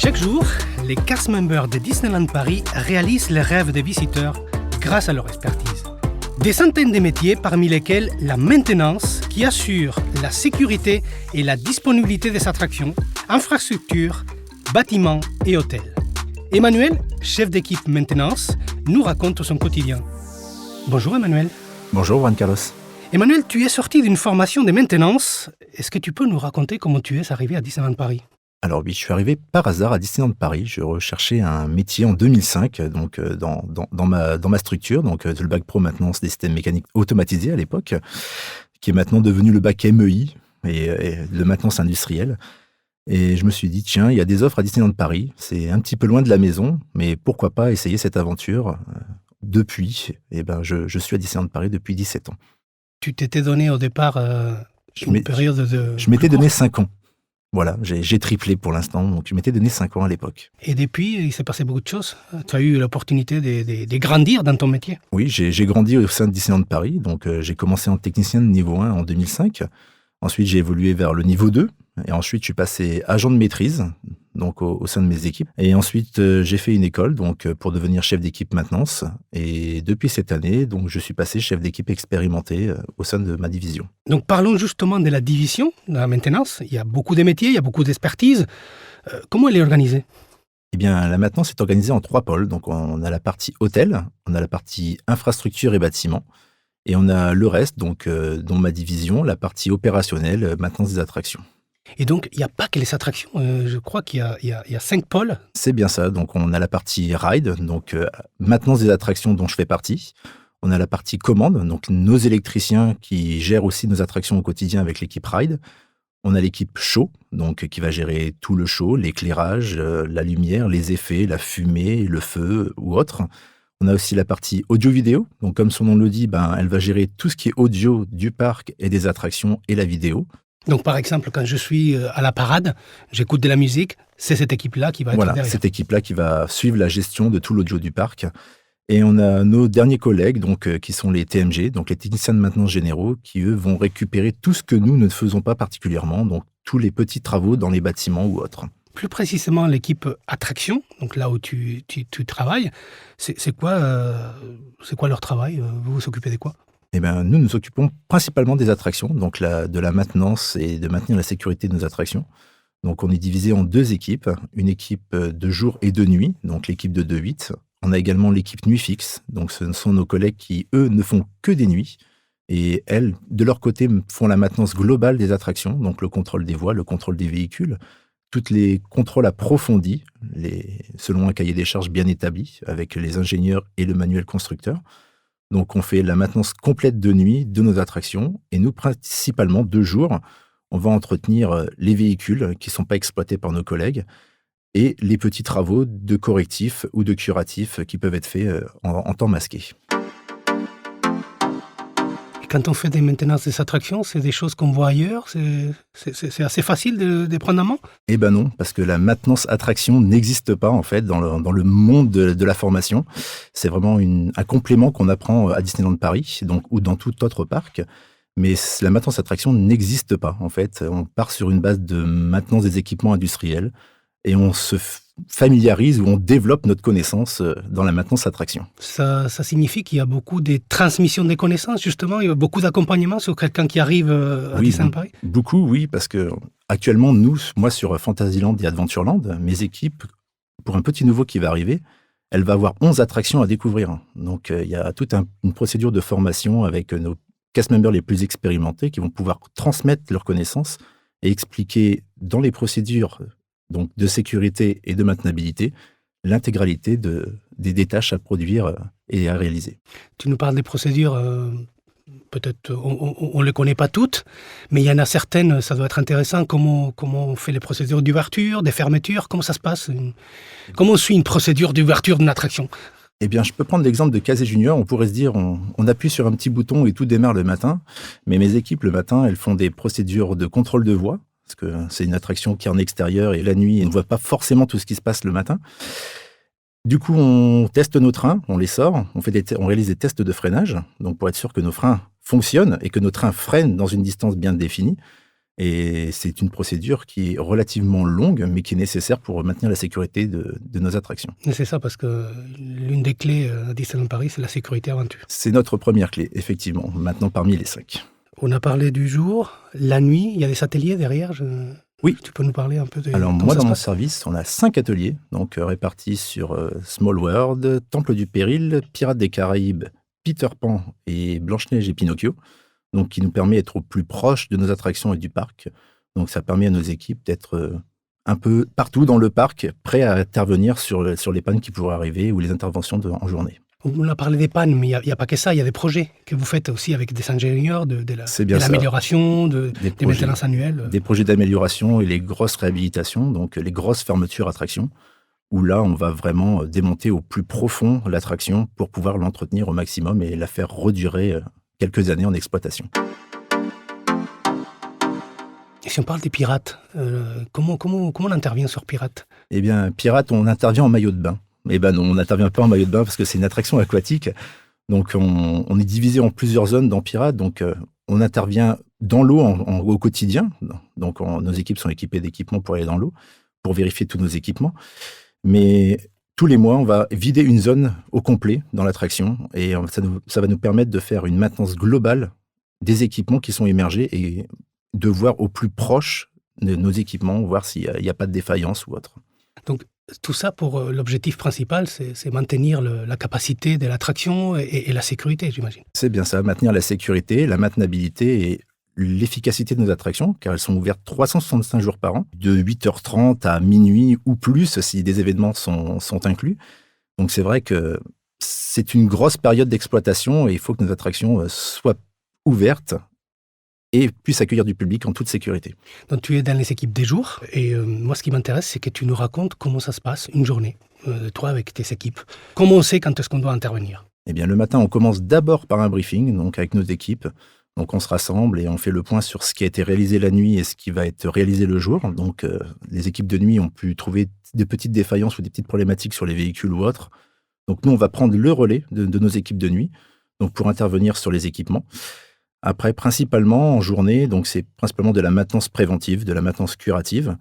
Chaque jour, les cast members de Disneyland Paris réalisent les rêves des visiteurs grâce à leur expertise. Des centaines de métiers parmi lesquels la maintenance qui assure la sécurité et la disponibilité des attractions, infrastructures, bâtiments et hôtels. Emmanuel, chef d'équipe maintenance, nous raconte son quotidien. Bonjour Emmanuel. Bonjour Juan Carlos. Emmanuel, tu es sorti d'une formation de maintenance. Est-ce que tu peux nous raconter comment tu es arrivé à Disneyland Paris ? Alors oui, je suis arrivé par hasard à Disneyland Paris. Je recherchais un métier en 2005 donc, dans ma structure, donc le bac pro maintenance des systèmes mécaniques automatisés à l'époque, qui est maintenant devenu le bac MEI et le maintenance industrielle. Et je me suis dit, tiens, il y a des offres à Disneyland Paris. C'est un petit peu loin de la maison, mais pourquoi pas essayer cette aventure depuis. Je suis à Disneyland Paris depuis 17 ans. Tu t'étais donné au départ une période de... Je m'étais donné 5 ans. Voilà, j'ai triplé pour l'instant, donc je m'étais donné 5 ans à l'époque. Et depuis, il s'est passé beaucoup de choses. Tu as eu l'opportunité de grandir dans ton métier. Oui, j'ai grandi au sein de Disneyland Paris, donc j'ai commencé en technicien de niveau 1 en 2005. Ensuite, j'ai évolué vers le niveau 2, et ensuite je suis passé agent de maîtrise, donc au sein de mes équipes. Et ensuite, j'ai fait une école donc pour devenir chef d'équipe maintenance. Et depuis cette année, donc je suis passé chef d'équipe expérimenté au sein de ma division. Donc parlons justement de la division de la maintenance. Il y a beaucoup de métiers, il y a beaucoup d'expertise. Comment elle est organisée ? Eh bien, la maintenance est organisée en 3 pôles. Donc on a la partie hôtel, on a la partie infrastructure et bâtiment, et on a le reste, donc dans ma division, la partie opérationnelle, maintenance des attractions. Et donc, il n'y a pas que les attractions. Je crois qu'il y a 5 pôles. C'est bien ça. Donc, on a la partie ride, donc maintenance des attractions dont je fais partie. On a la partie commande, donc nos électriciens qui gèrent aussi nos attractions au quotidien avec l'équipe ride. On a l'équipe show, donc qui va gérer tout le show, l'éclairage, la lumière, les effets, la fumée, le feu ou autre. On a aussi la partie audio-vidéo. Donc, comme son nom le dit, elle va gérer tout ce qui est audio du parc et des attractions et la vidéo. Donc, par exemple, quand je suis à la parade, j'écoute de la musique, c'est cette équipe-là qui va être derrière. Voilà, cette équipe-là qui va suivre la gestion de tout l'audio du parc. Et on a nos derniers collègues, donc, qui sont les TMG, donc les techniciens de maintenance généraux, qui, eux, vont récupérer tout ce que nous ne faisons pas particulièrement, donc tous les petits travaux dans les bâtiments ou autres. Plus précisément, l'équipe attraction, donc là où tu travailles, c'est quoi leur travail ? Vous vous occupez de quoi ? Eh bien, nous nous occupons principalement des attractions, donc de la maintenance et de maintenir la sécurité de nos attractions. Donc, on est divisé en 2 équipes, une équipe de jour et de nuit, donc l'équipe de 2-8. On a également l'équipe nuit fixe, donc ce sont nos collègues qui, eux, ne font que des nuits. Et elles, de leur côté, font la maintenance globale des attractions, donc le contrôle des voies, le contrôle des véhicules, tous les contrôles approfondis, selon un cahier des charges bien établi, avec les ingénieurs et le manuel constructeur. Donc, on fait la maintenance complète de nuit de nos attractions. Et nous, principalement, 2 jours, on va entretenir les véhicules qui ne sont pas exploités par nos collègues et les petits travaux de correctifs ou de curatifs qui peuvent être faits en temps masqué. Et quand on fait des maintenances des attractions, c'est des choses qu'on voit ailleurs ? C'est assez facile de prendre en main ? Eh ben non, parce que la maintenance attraction n'existe pas en fait dans le monde de la formation. C'est vraiment un complément qu'on apprend à Disneyland Paris, donc ou dans tout autre parc. Mais la maintenance attraction n'existe pas en fait. On part sur une base de maintenance des équipements industriels et on se familiarise ou on développe notre connaissance dans la maintenance attraction. Ça signifie qu'il y a beaucoup de transmission des connaissances, justement. Il y a beaucoup d'accompagnement sur quelqu'un qui arrive à Disneyland Paris. Beaucoup, oui, parce que actuellement, moi sur Fantasyland et Adventureland, mes équipes, pour un petit nouveau qui va arriver, elle va avoir 11 attractions à découvrir. Donc, il y a toute une procédure de formation avec nos cast members les plus expérimentés qui vont pouvoir transmettre leurs connaissances et expliquer dans les procédures donc de sécurité et de maintenabilité, l'intégralité des tâches à produire et à réaliser. Tu nous parles des procédures, peut-être on ne les connaît pas toutes, mais il y en a certaines, ça doit être intéressant, comment on fait les procédures d'ouverture, des fermetures, comment ça se passe ? Comment on suit une procédure d'ouverture d'une attraction ? Eh bien, je peux prendre l'exemple de Casey Junior. On pourrait se dire, on appuie sur un petit bouton et tout démarre le matin, mais mes équipes, le matin, elles font des procédures de contrôle de voie, parce que c'est une attraction qui est en extérieur et la nuit, on ne voit pas forcément tout ce qui se passe le matin. Du coup, on teste nos trains, on les sort, on réalise des tests de freinage, donc pour être sûr que nos freins fonctionnent et que nos trains freinent dans une distance bien définie. Et c'est une procédure qui est relativement longue, mais qui est nécessaire pour maintenir la sécurité de nos attractions. Et c'est ça, parce que l'une des clés à Disneyland Paris, c'est la sécurité avant tout. C'est notre première clé, effectivement, maintenant parmi les 5. On a parlé du jour, la nuit, il y a des ateliers derrière. Oui. Tu peux nous parler un peu de Alors comment moi, ça dans se mon passe service, on a 5 ateliers, donc répartis sur Small World, Temple du Péril, Pirates des Caraïbes, Peter Pan et Blanche-Neige et Pinocchio, donc qui nous permet d'être au plus proche de nos attractions et du parc. Donc ça permet à nos équipes d'être un peu partout dans le parc, prêts à intervenir sur les pannes qui pourraient arriver ou les interventions en journée. On a parlé des pannes, mais il n'y a pas que ça, il y a des projets que vous faites aussi avec des ingénieurs, de l'amélioration, des maintenances annuelles. Des projets d'amélioration et les grosses réhabilitations, donc les grosses fermetures attractions, où là, on va vraiment démonter au plus profond l'attraction pour pouvoir l'entretenir au maximum et la faire redurer quelques années en exploitation. Et si on parle des pirates, comment on intervient sur Pirates ? Eh bien, Pirates, on intervient en maillot de bain. Eh ben non, on n'intervient pas en maillot de bain parce que c'est une attraction aquatique. Donc, on est divisé en plusieurs zones dans Pirates. Donc, on intervient dans l'eau au quotidien. Donc, nos équipes sont équipées d'équipements pour aller dans l'eau, pour vérifier tous nos équipements. Mais tous les mois, on va vider une zone au complet dans l'attraction. Et ça va nous permettre de faire une maintenance globale des équipements qui sont émergés et de voir au plus proche de nos équipements, voir s'il n'y a pas de défaillance ou autre. Donc, tout ça pour l'objectif principal, c'est maintenir la capacité de l'attraction et la sécurité, j'imagine. C'est bien ça, maintenir la sécurité, la maintenabilité et l'efficacité de nos attractions, car elles sont ouvertes 365 jours par an, de 8h30 à minuit ou plus si des événements sont inclus. Donc c'est vrai que c'est une grosse période d'exploitation et il faut que nos attractions soient ouvertes et puissent accueillir du public en toute sécurité. Donc tu es dans les équipes des jours, et moi ce qui m'intéresse, c'est que tu nous racontes comment ça se passe une journée, toi avec tes équipes. Comment on sait quand est-ce qu'on doit intervenir ? Eh bien le matin, on commence d'abord par un briefing, donc avec nos équipes. Donc on se rassemble et on fait le point sur ce qui a été réalisé la nuit et ce qui va être réalisé le jour. Donc les équipes de nuit ont pu trouver des petites défaillances ou des petites problématiques sur les véhicules ou autres. Donc nous, on va prendre le relais de nos équipes de nuit, donc pour intervenir sur les équipements. Après, principalement en journée, donc c'est principalement de la maintenance préventive, de la maintenance curative.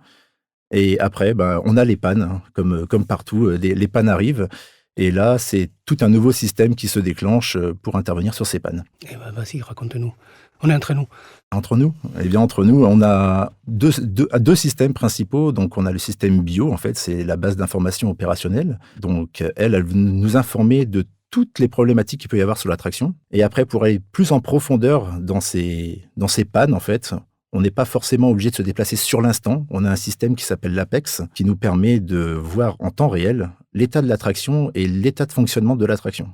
Et après, on a les pannes, hein, comme partout, les pannes arrivent. Et là, c'est tout un nouveau système qui se déclenche pour intervenir sur ces pannes. Eh ben, vas-y, raconte-nous. On est entre nous. Entre nous ? Eh bien, entre nous, on a deux systèmes principaux. Donc, on a le système bio, en fait, c'est la base d'information opérationnelle. Donc, elle va nous informer de toutes les problématiques qu'il peut y avoir sur l'attraction. Et après, pour aller plus en profondeur dans ces pannes, en fait, on n'est pas forcément obligé de se déplacer sur l'instant. On a un système qui s'appelle l'Apex, qui nous permet de voir en temps réel l'état de l'attraction et l'état de fonctionnement de l'attraction.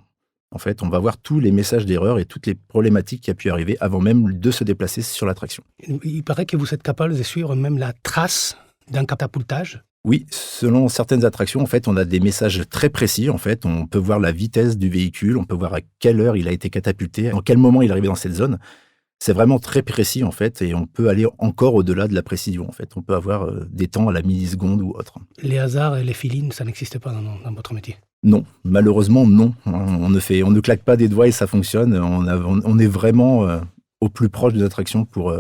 En fait, on va voir tous les messages d'erreur et toutes les problématiques qui a pu arriver avant même de se déplacer sur l'attraction. Il paraît que vous êtes capable de suivre même la trace d'un catapultage. Oui, selon certaines attractions, en fait, on a des messages très précis. En fait, on peut voir la vitesse du véhicule, on peut voir à quelle heure il a été catapulté, en quel moment il est arrivé dans cette zone. C'est vraiment très précis, en fait, et on peut aller encore au-delà de la précision, en fait. On peut avoir des temps à la milliseconde ou autre. Les hasards et les feelings, ça n'existe pas dans votre métier ? Non, malheureusement, non. On ne claque pas des doigts et ça fonctionne. On est vraiment au plus proche de l'attraction pour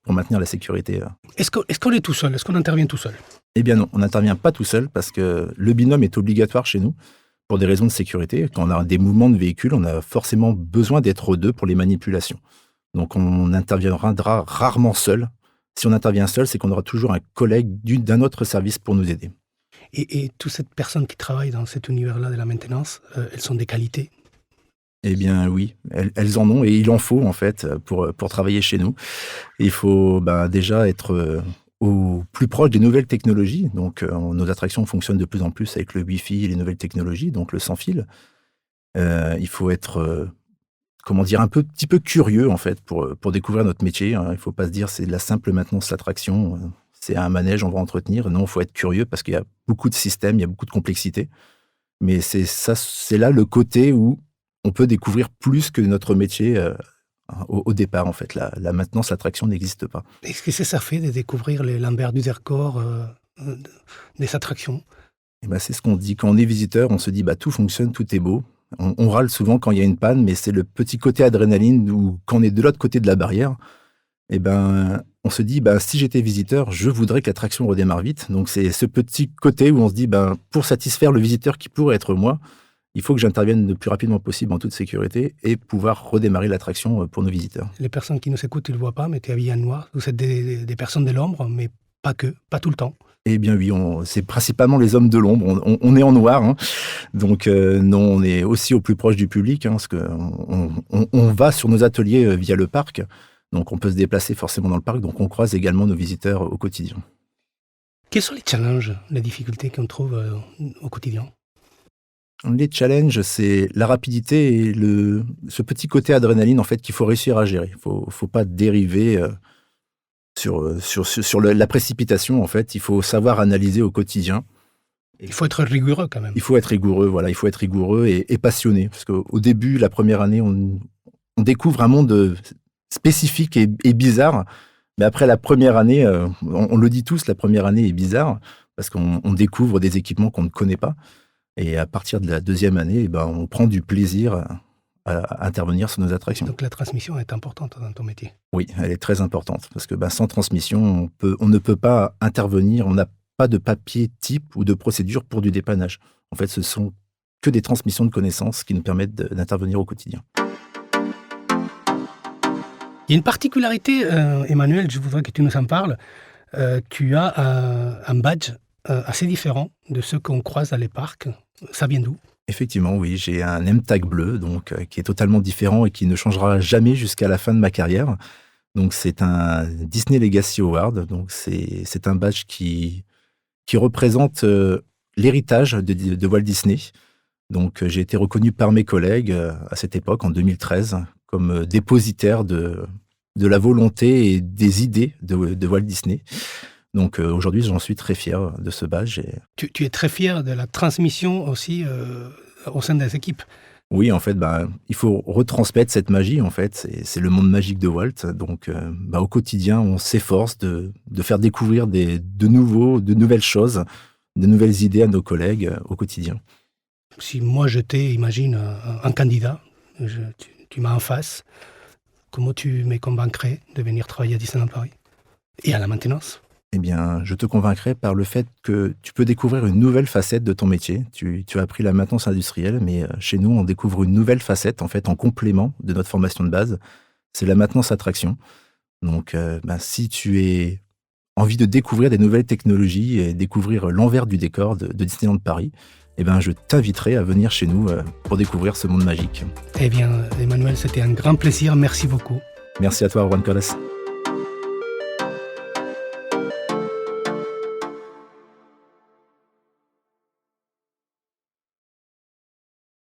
maintenir la sécurité. Est-ce qu'on est tout seul ? Est-ce qu'on intervient tout seul ? Eh bien non, on n'intervient pas tout seul parce que le binôme est obligatoire chez nous pour des raisons de sécurité. Quand on a des mouvements de véhicules, on a forcément besoin d'être deux pour les manipulations. Donc on interviendra rarement seul. Si on intervient seul, c'est qu'on aura toujours un collègue d'un autre service pour nous aider. Et toutes ces personnes qui travaillent dans cet univers-là de la maintenance, elles sont des qualités ? Eh bien oui, elles en ont et il en faut en fait pour travailler chez nous. Il faut déjà être au plus proche des nouvelles technologies. Donc nos attractions fonctionnent de plus en plus avec le Wi-Fi et les nouvelles technologies, donc le sans fil. Il faut être un petit peu curieux en fait pour découvrir notre métier. Il ne faut pas se dire c'est de la simple maintenance d'attraction, c'est un manège, on va entretenir. Non, il faut être curieux parce qu'il y a beaucoup de systèmes, il y a beaucoup de complexité. Mais c'est là le côté où on peut découvrir plus que notre métier au départ, en fait. La maintenance, l'attraction n'existe pas. Est-ce que ça fait de découvrir les Lambert du Vercors des attractions ? C'est ce qu'on dit. Quand on est visiteur, on se dit tout fonctionne, tout est beau. On râle souvent quand il y a une panne, mais c'est le petit côté adrénaline où, quand on est de l'autre côté de la barrière, Eh ben, on se dit, si j'étais visiteur, je voudrais que l'attraction redémarre vite. Donc, c'est ce petit côté où on se dit, pour satisfaire le visiteur qui pourrait être moi, il faut que j'intervienne le plus rapidement possible en toute sécurité et pouvoir redémarrer l'attraction pour nos visiteurs. Les personnes qui nous écoutent, ils ne le voient pas, mais tu es habillé en noir. Vous êtes des personnes de l'ombre, mais pas que, pas tout le temps. Eh bien oui, c'est principalement les hommes de l'ombre. On est en noir, hein. Donc non, on est aussi au plus proche du public, hein, parce que on va sur nos ateliers via le parc. Donc on peut se déplacer forcément dans le parc. Donc on croise également nos visiteurs au quotidien. Quels sont les challenges, les difficultés qu'on trouve au quotidien? Les challenges, c'est la rapidité et ce petit côté adrénaline en fait qu'il faut réussir à gérer. Faut pas dériver sur la précipitation en fait. Il faut savoir analyser au quotidien. Il faut être rigoureux quand même. Il faut être rigoureux, voilà. Il faut être rigoureux et passionné, parce qu'au début, la première année, on découvre un monde spécifique et bizarre. Mais après la première année, on le dit tous, la première année est bizarre parce qu'on découvre des équipements qu'on ne connaît pas. Et à partir de la deuxième année, on prend du plaisir à intervenir sur nos attractions. Donc la transmission est importante dans ton métier. Oui, elle est très importante parce que sans transmission, on ne peut pas intervenir. On n'a pas de papier type ou de procédure pour du dépannage. En fait, ce sont que des transmissions de connaissances qui nous permettent d'intervenir au quotidien. Il y a une particularité, Emmanuel, je voudrais que tu nous en parles. Tu as un badge assez différent de ceux qu'on croise dans les parcs. Ça vient d'où? Effectivement, oui, j'ai un M-Tag bleu, donc qui est totalement différent et qui ne changera jamais jusqu'à la fin de ma carrière. Donc c'est un Disney Legacy Award. Donc c'est un badge qui représente l'héritage de Walt Disney. Donc j'ai été reconnu par mes collègues à cette époque, en 2013, comme dépositaire de la volonté et des idées de Walt Disney. Donc aujourd'hui, j'en suis très fier de ce badge. Tu es très fier de la transmission aussi au sein des équipes. Oui, en fait, il faut retransmettre cette magie, en fait. C'est le monde magique de Walt. Donc au quotidien, on s'efforce de faire découvrir de nouvelles choses, de nouvelles idées à nos collègues au quotidien. Si moi j'étais, imagine, un candidat, tu m'as en face, comment tu me convaincrais de venir travailler à Disneyland Paris et à la maintenance? Eh bien, je te convaincrai par le fait que tu peux découvrir une nouvelle facette de ton métier. Tu as appris la maintenance industrielle, mais chez nous, on découvre une nouvelle facette, en fait, en complément de notre formation de base. C'est la maintenance attraction. Donc, si tu as envie de découvrir des nouvelles technologies et découvrir l'envers du décor de Disneyland Paris, je t'inviterai à venir chez nous pour découvrir ce monde magique. Eh bien, Emmanuel, c'était un grand plaisir. Merci beaucoup. Merci à toi, Juan Carlos.